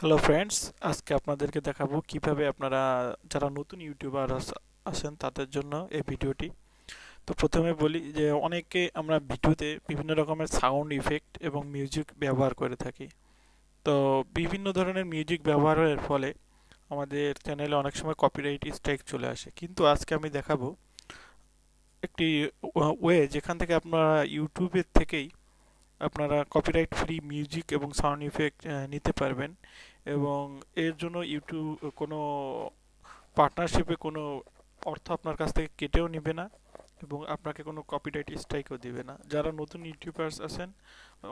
Hello friends, আজকে আপনাদেরকে দেখাবো কিভাবে আপনারা যারা নতুন ইউটিউবার আছেন তাদের জন্য এই ভিডিওটি। তো প্রথমে বলি যে অনেকে আমরা ভিডিওতে বিভিন্ন রকমের সাউন্ড ইফেক্ট এবং মিউজিক ব্যবহার করে থাকি। তো বিভিন্ন ধরনের মিউজিক ব্যবহারের ফলে আমাদের চ্যানেলে অনেক সময় কপিরাইট স্ট্রাইক চলে আসে, কিন্তু আজকে আমি দেখাবো একটি ওয়ে যেখান থেকে আপনারা ইউটিউবের থেকেই আপনারা কপিরাইট ফ্রি মিউজিক এবং সাউন্ড ইফেক্ট নিতে পারবেন। এবং এর জন্য ইউটিউব কোনো পার্টনারশিপে কোনো অর্থ আপনার কাছ থেকে কেটেও নেবে না এবং আপনাকে কোনো কপিরাইট স্ট্রাইকও দিবে না। যারা নতুন ইউটিউবার্স আছেন,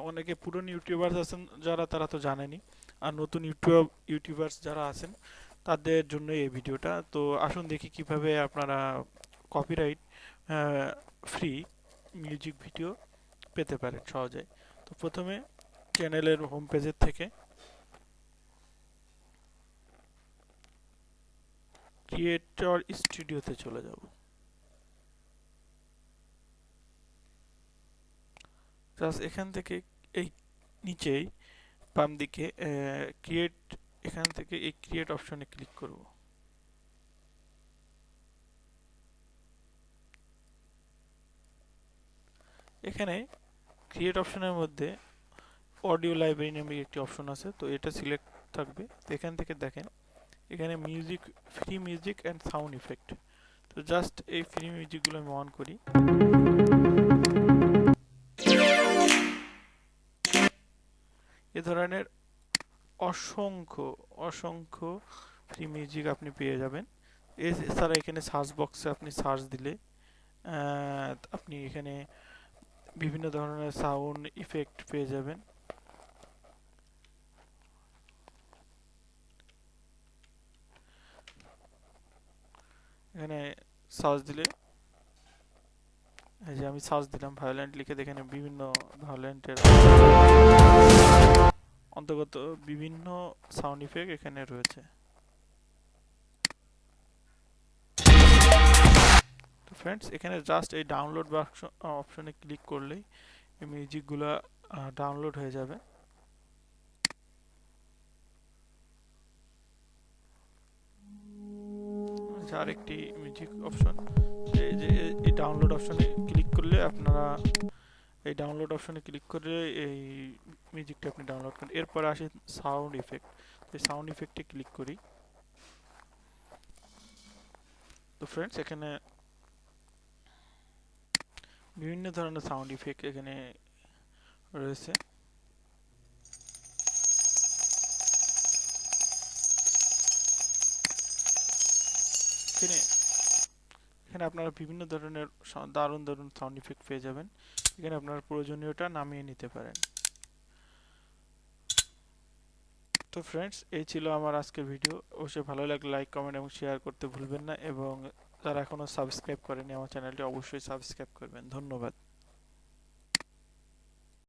অনেকে পুরনো ইউটিউবার্স আছেন যারা, তারা তো জানেনই। আর নতুন ইউটিউবার্স যারা আছেন তাদের জন্য এই ভিডিওটা। তো আসুন দেখি কিভাবে আপনারা কপিরাইট ফ্রি মিউজিক ভিডিও পেতে পারেন সহজে। তো প্রথমে চ্যানেলের হোম পেজের থেকে ক্রিয়েটর স্টুডিওতে চলে যাব। জাস্ট এখান থেকে এই নিচেই বাম দিকে ক্রিয়েট, এখান থেকে এই ক্রিয়েট অপশনে ক্লিক করব। এখানে ক্রিয়েট অপশনের মধ্যে অডিও লাইব্রেরি নামে একটি অপশন আছে, তো এটা সিলেক্ট থাকবে। তো এখান থেকে দেখেন এখানে music, free music and sound effect. তো জাস্ট এই ফ্রি মিউজিকগুলো আমি অন করি। এ ধরনের অসংখ্য অসংখ্য ফ্রি মিউজিক আপনি পেয়ে যাবেন। এছাড়া এখানে সার্চ বক্সে আপনি সার্চ দিলে আপনি এখানে বিভিন্ন ধরনের সাউন্ড ইফেক্ট পেয়ে যাবেন। এখানে সার্চ দিলে, এই যে আমি সার্চ দিলাম ভায়োলেন্ট লিখে, দেখেন বিভিন্ন ভায়োলেন্টের অন্তর্গত বিভিন্ন সাউন্ড ইফেক্ট এখানে রয়েছে। তো ফ্রেন্ডস, এখানে জাস্ট এই ডাউনলোড অপশনে ক্লিক করলেই এই মিউজিকগুলো ডাউনলোড হয়ে যাবে। আরেকটি মিউজিক অপশন, এই যে এই ডাউনলোড অপশনে ক্লিক করলে আপনারা এই ডাউনলোড অপশনে ক্লিক করে এই মিউজিকটা আপনি ডাউনলোড করেন। এরপর আসে সাউন্ড ইফেক্ট। এই সাউন্ড ইফেক্টে ক্লিক করি। তো ফ্রেন্ডস, এখানে বিভিন্ন ধরনের সাউন্ড ইফেক্ট এখানে রয়েছে। এখানে এখানে আপনারা বিভিন্ন ধরনের দারুণ দারুণ সাউন্ড ইফেক্ট পেয়ে যাবেন। এখানে আপনার প্রয়োজনীয়টা নামিয়ে নিতে পারেন। তো ফ্রেন্ডস, এই ছিল আমার আজকের ভিডিও। অবশ্যই ভালো লাগলে লাইক, কমেন্ট এবং শেয়ার করতে ভুলবেন না, এবং যারা এখনও সাবস্ক্রাইব করেনি আমার চ্যানেলটি অবশ্যই সাবস্ক্রাইব করবেন। ধন্যবাদ।